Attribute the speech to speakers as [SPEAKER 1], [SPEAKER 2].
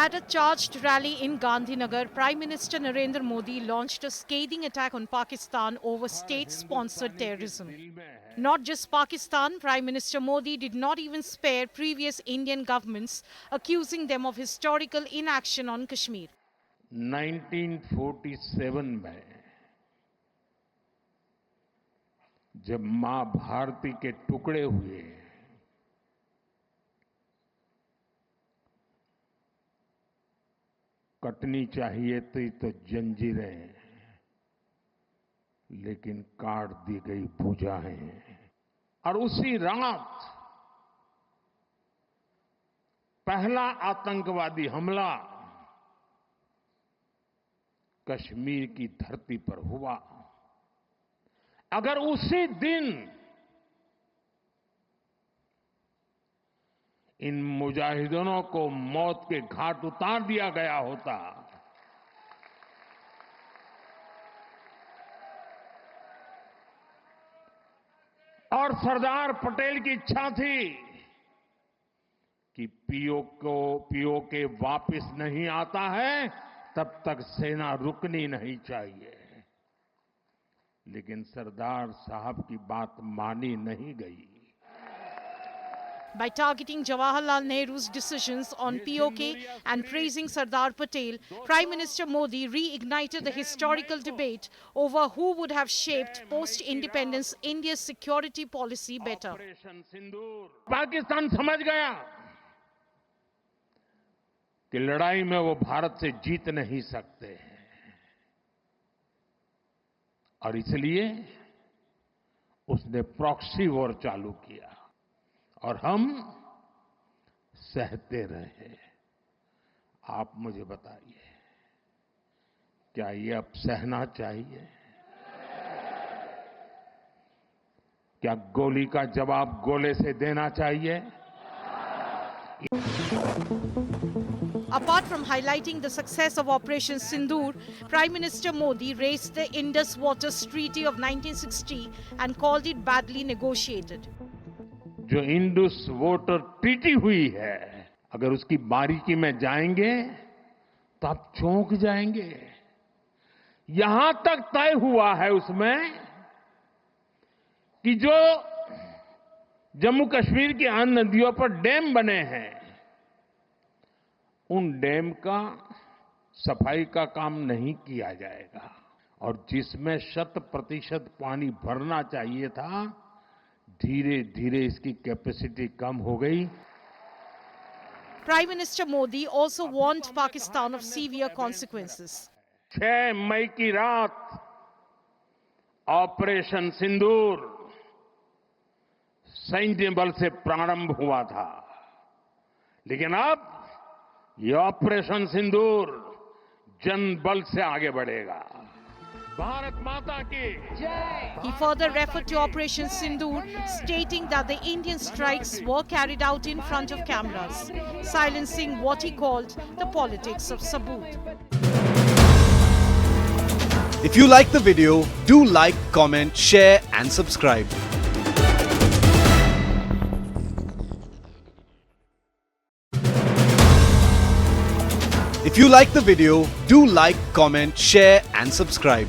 [SPEAKER 1] At a charged rally in Gandhinagar, Prime Minister Narendra Modi launched a scathing attack on Pakistan over state-sponsored terrorism. Not just Pakistan, Prime Minister Modi did not even spare previous Indian governments, accusing them of historical inaction on Kashmir.
[SPEAKER 2] 1947 में जब मां भारती के टुकड़े हुए, कटनी चाहिए थी तो जंजीरें, लेकिन काट दी गई भुजाएं। और उसी रात पहला आतंकवादी हमला कश्मीर की धरती पर हुआ। अगर उसी दिन इन मुजाहिदीनों को मौत के घाट उतार दिया गया होता, और सरदार पटेल की इच्छा थी कि पीओके वापस नहीं आता है तब तक सेना रुकनी नहीं चाहिए, लेकिन सरदार साहब की बात मानी नहीं गई।
[SPEAKER 1] By targeting Jawaharlal Nehru's decisions on POK and praising Sardar Patel, Prime Minister Modi reignited the historical debate over who would have shaped post-independence India's security policy better.
[SPEAKER 2] Pakistan समझ गया कि लड़ाई में वो भारत से जीत नहीं सकते हैं, और इसलिए उसने प्रॉक्सी वॉर चालू किया और हम सहते रहे। आप मुझे बताइए, क्या ये अब सहना चाहिए? क्या गोली का जवाब गोले से देना चाहिए?
[SPEAKER 1] Apart from highlighting the success of Operation Sindoor, Prime Minister Modi raised the Indus Waters Treaty of 1960 and called it badly negotiated.
[SPEAKER 2] जो इंडस वाटर ट्रीटी हुई है, अगर उसकी बारीकी में जाएंगे तो आप चौंक जाएंगे। यहां तक तय हुआ है उसमें कि जो जम्मू कश्मीर की अन्य नदियों पर डैम बने हैं, उन डैम का सफाई का काम नहीं किया जाएगा, और जिसमें 100% पानी भरना चाहिए था, धीरे धीरे इसकी कैपेसिटी कम हो गई।
[SPEAKER 1] Prime Minister Modi also warned Pakistan of severe consequences.
[SPEAKER 2] 6 मई की रात ऑपरेशन सिंदूर सैन्य बल से प्रारंभ हुआ था, लेकिन अब ये ऑपरेशन सिंदूर जन बल से आगे बढ़ेगा। भारत माता की जय।
[SPEAKER 1] He further referred to Operation Sindoor, stating that the Indian strikes were carried out in front of cameras, silencing what he called the politics of Saboot.
[SPEAKER 3] If you like the video, do like, comment, share and subscribe. If you like the video, do like, comment, share and subscribe.